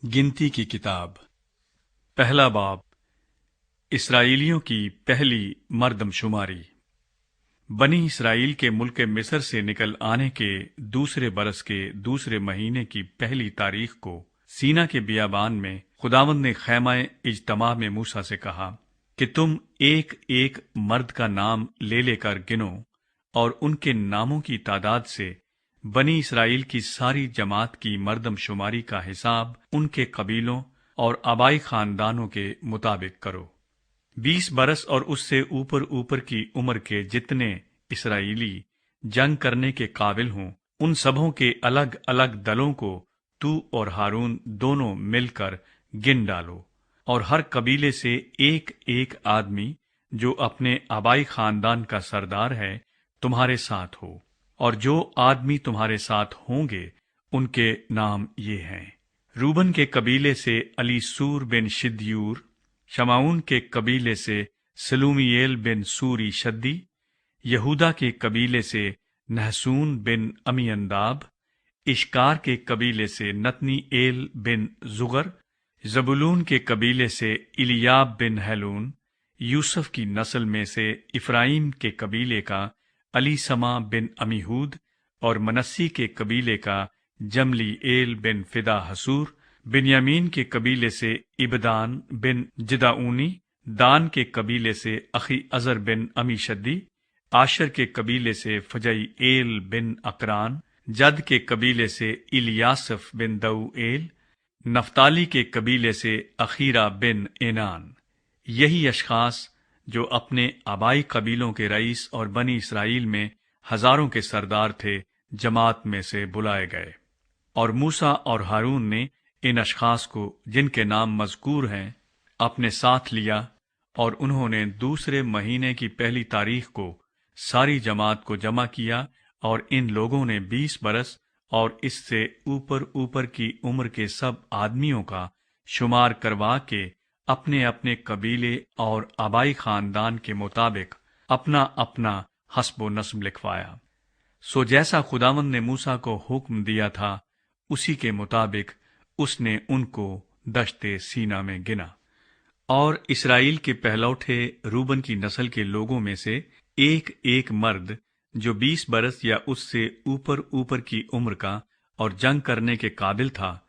गिनती की किताब। पहला बाब। इसराइलियों की पहली मर्दमशुमारी। बनी इसराइल के मुल्क मिस्र से निकल आने के दूसरे बरस के दूसरे महीने की पहली तारीख को सीना के बियाबान में खुदावंद ने खैमा इज्तमा में मूसा से कहा कि तुम एक एक मर्द का नाम ले लेकर गिनो और उनके नामों की तादाद से बनी इसराइल की सारी जमात की मर्दमशुमारी का हिसाब उनके कबीलों और आबाई खानदानों के मुताबिक करो। 20 बरस और उससे ऊपर ऊपर की उम्र के जितने इसराइली जंग करने के काबिल हों, उन सबों के अलग अलग दलों को तू और हारून दोनों मिलकर गिन डालो, और हर कबीले से एक एक आदमी जो अपने आबाई खानदान का सरदार है तुम्हारे साथ हो। और जो आदमी तुम्हारे साथ होंगे उनके नाम ये हैं। रूबन के कबीले से अलीसूर बिन शिद्यूर, शमाउन के कबीले से सलूमिएल बिन सूरी शद्दी, यहूदा के कबीले से नहसून बिन अमीअंदाब, इश्कार के कबीले से नतनीएल बिन जुगर, जबुलून के कबीले से इलियाब बिन हेलून, यूसुफ की नस्ल में से इफ्राइम के कबीले का अलीसमा बिन अमीहूद, और मनस्सी के कबीले का जमलीएल बिन फिदा हसूर, बिन्यामीन के कबीले से इबदान बिन जिदाऊनी, दान के कबीले से अखी अजर बिन अमीशद्दी, आशर के कबीले से फजईएल बिन अकरान, जद के कबीले से इलियासफ बिन दऊएल, नफ्ताली के कबीले से अखीरा बिन एनान। यही अशखास जो अपने आबाई कबीलों के रईस और बनी इसराइल में हजारों के सरदार थे, जमात में से बुलाए गए। और मूसा और हारून ने इन अशखास को जिनके नाम मज़कूर हैं अपने साथ लिया, और उन्होंने दूसरे महीने की पहली तारीख को सारी जमात को जमा किया, और इन लोगों ने 20 बरस और इससे ऊपर ऊपर की उम्र के सब आदमियों का शुमार करवा के अपने अपने कबीले और आबाई खानदान के मुताबिक अपना अपना हस्ब नस्ब लिखवाया। सो जैसा खुदावंद ने मूसा को हुक्म दिया था उसी के मुताबिक उसने उनको दश्ते सीना में गिना। और इसराइल के पहलौठे रूबन की नस्ल के लोगों में से एक एक मर्द जो 20 बरस या उससे ऊपर ऊपर की उम्र का और जंग करने के काबिल था,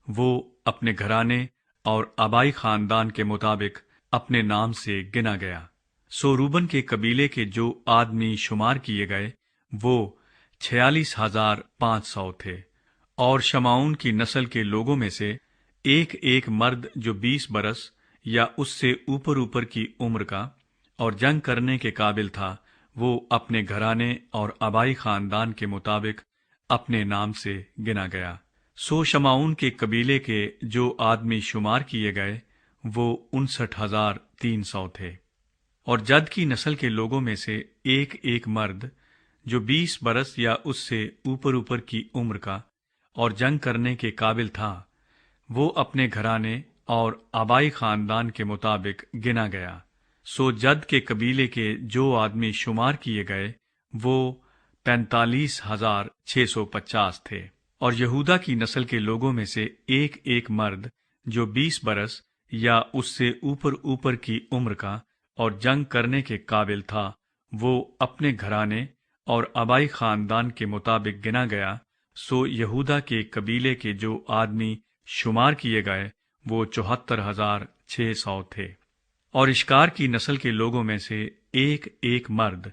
वो अपने घराने और आबाई खानदान के मुताबिक अपने नाम से गिना गया। सो रूबन के कबीले के जो आदमी शुमार किए गए वो 46,500 थे। और शमाउन की नस्ल के लोगों में से एक एक मर्द जो 20 बरस या उससे ऊपर ऊपर की उम्र का और जंग करने के काबिल था, वो अपने घराने और आबाई खानदान के मुताबिक अपने नाम से गिना गया। सो शमाउन के कबीले के जो आदमी शुमार किए गए वो 59,300 थे। और जद की नस्ल के लोगों में से एक एक मर्द जो 20 बरस या उससे ऊपर ऊपर की उम्र का और जंग करने के काबिल था, वो अपने घराने और आबाई खानदान के मुताबिक गिना गया। सो जद के कबीले के जो आदमी शुमार किए गए वो 45,650 थे। और यहूदा की नस्ल के लोगों में से एक एक मर्द जो 20 बरस या उससे ऊपर ऊपर की उम्र का और जंग करने के काबिल था, वो अपने घराने और आबाई खानदान के मुताबिक गिना गया। सो यहूदा के कबीले के जो आदमी शुमार किए गए वो 74,600 थे। और इश्कार की नस्ल के लोगों में से एक एक मर्द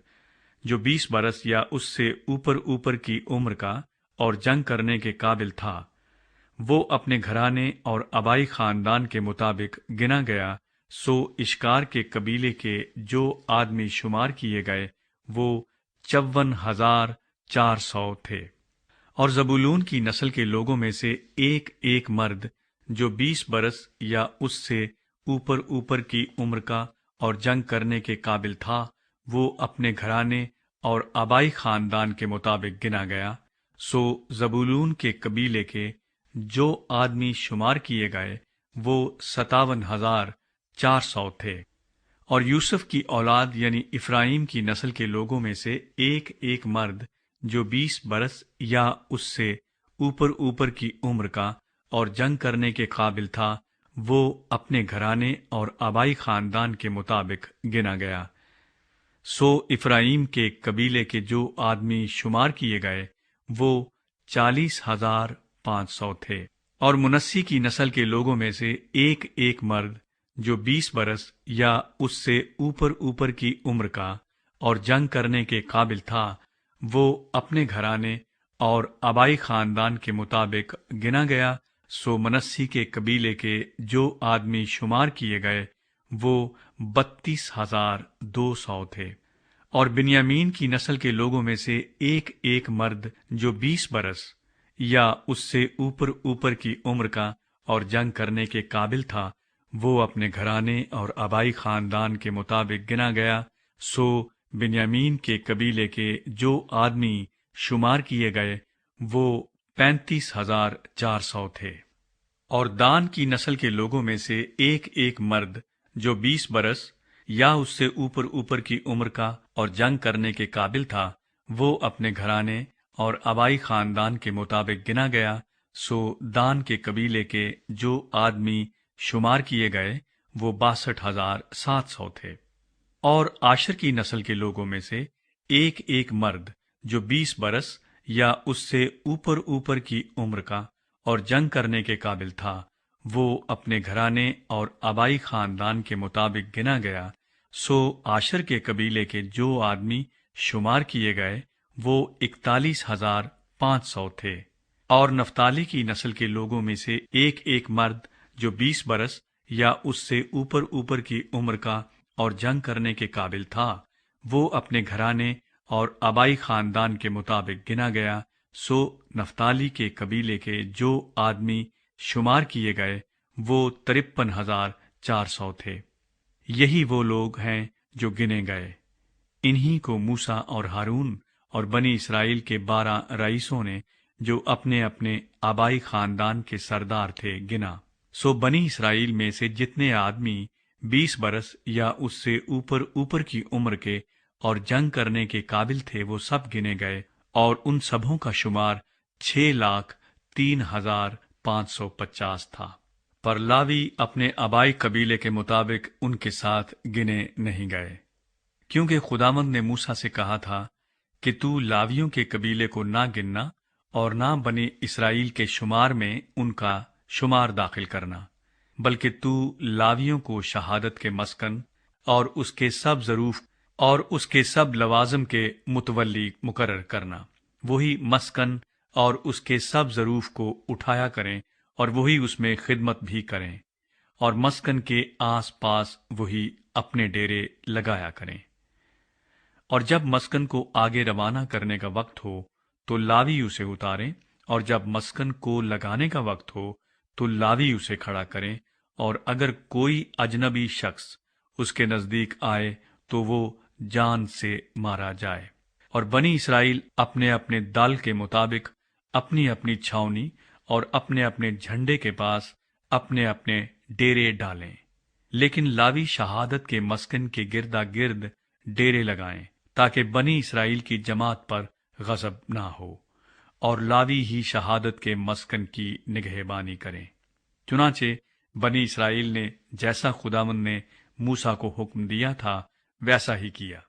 जो 20 बरस या उससे ऊपर ऊपर की उम्र का और जंग करने के काबिल था, वो अपने घराने और आबाई खानदान के मुताबिक गिना गया। सो इश्कार के कबीले के जो आदमी शुमार किए गए वो 54,400 थे। और जबूलून की नस्ल के लोगों में से एक एक मर्द जो 20 बरस या उससे ऊपर ऊपर की उम्र का और जंग करने के काबिल था, वो अपने घराने और आबाई खानदान के मुताबिक गिना गया। सो जबूलून के कबीले के जो आदमी शुमार किए गए वो 57,400 थे। और यूसुफ की औलाद यानी इफ्राइम की नस्ल के लोगों में से एक एक मर्द जो 20 बरस या उससे ऊपर ऊपर की उम्र का اور جنگ کرنے کے قابل تھا، وہ اپنے گھرانے اور آبائی خاندان کے مطابق گنا گیا۔ سو افرائیم کے قبیلے کے جو آدمی شمار کیے گئے وہ 40,500 تھے، اور منسی کی نسل کے لوگوں میں سے ایک ایک مرد جو 20 برس یا اس سے اوپر کی عمر کا اور جنگ کرنے کے قابل تھا، وہ اپنے گھرانے اور آبائی خاندان کے مطابق گنا گیا۔ سو منسی کے قبیلے کے جو آدمی شمار کیے گئے وہ 32,200 تھے، اور بنیامین کی نسل کے لوگوں میں سے ایک ایک مرد جو 20 برس یا اس سے اوپر کی عمر کا اور جنگ کرنے کے قابل تھا، وہ اپنے گھرانے اور آبائی خاندان کے مطابق گنا گیا۔ سو بنیامین کے قبیلے کے جو آدمی شمار کیے گئے وہ 35,400 تھے، اور دان کی نسل کے لوگوں میں سے ایک ایک مرد جو 20 برس یا اس سے اوپر کی عمر کا اور جنگ کرنے کے قابل تھا، وہ اپنے گھرانے اور آبائی خاندان کے مطابق گنا گیا۔ سو دان کے قبیلے کے جو آدمی شمار کیے گئے وہ 62,700 تھے، اور آشر کی نسل کے لوگوں میں سے ایک ایک مرد جو 20 برس یا اس سے اوپر کی عمر کا اور جنگ کرنے کے قابل تھا، وہ اپنے گھرانے اور آبائی خاندان کے مطابق گنا گیا۔ سو آشر کے قبیلے کے جو آدمی شمار کیے گئے وہ 41,500 تھے، اور نفتالی کی نسل کے لوگوں میں سے ایک ایک مرد جو 20 برس یا اس سے اوپر کی عمر کا اور جنگ کرنے کے قابل تھا، وہ اپنے گھرانے اور آبائی خاندان کے مطابق گنا گیا۔ سو نفتالی کے قبیلے کے جو آدمی شمار کیے گئے وہ 53,400 تھے۔ یہی وہ لوگ ہیں جو گنے گئے۔ انہی کو موسیٰ اور ہارون اور بنی اسرائیل کے 12 رئیسوں نے جو اپنے اپنے آبائی خاندان کے سردار تھے گنا۔ سو بنی اسرائیل میں سے جتنے آدمی 20 برس یا اس سے اوپر کی عمر کے اور جنگ کرنے کے قابل تھے وہ سب گنے گئے، اور ان سبوں کا شمار 6,03,550 تھا۔ پر لاوی اپنے آبائی قبیلے کے مطابق ان کے ساتھ گنے نہیں گئے، کیونکہ خداوند نے موسیٰ سے کہا تھا کہ تو لاویوں کے قبیلے کو نہ گننا اور نہ بنی اسرائیل کے شمار میں ان کا شمار داخل کرنا، بلکہ تو لاویوں کو شہادت کے مسکن اور اس کے سب ظروف اور اس کے سب لوازم کے متولی مقرر کرنا۔ وہی مسکن اور اس کے سب ظروف کو اٹھایا کریں، اور وہی اس میں خدمت بھی کریں، اور مسکن کے آس پاس وہی اپنے ڈیرے لگایا کریں۔ اور جب مسکن کو آگے روانہ کرنے کا وقت ہو تو لاوی اسے اتاریں، اور جب مسکن کو لگانے کا وقت ہو تو لاوی اسے کھڑا کریں، اور اگر کوئی اجنبی شخص اس کے نزدیک آئے تو وہ جان سے مارا جائے۔ اور بنی اسرائیل اپنے اپنے دل کے مطابق اپنی اپنی چھاؤنی اور اپنے اپنے جھنڈے کے پاس اپنے اپنے ڈیرے ڈالیں، لیکن لاوی شہادت کے مسکن کے گردا گرد ڈیرے لگائیں، تاکہ بنی اسرائیل کی جماعت پر غضب نہ ہو، اور لاوی ہی شہادت کے مسکن کی نگہبانی کریں۔ چنانچہ بنی اسرائیل نے جیسا خداوند نے موسیٰ کو حکم دیا تھا ویسا ہی کیا۔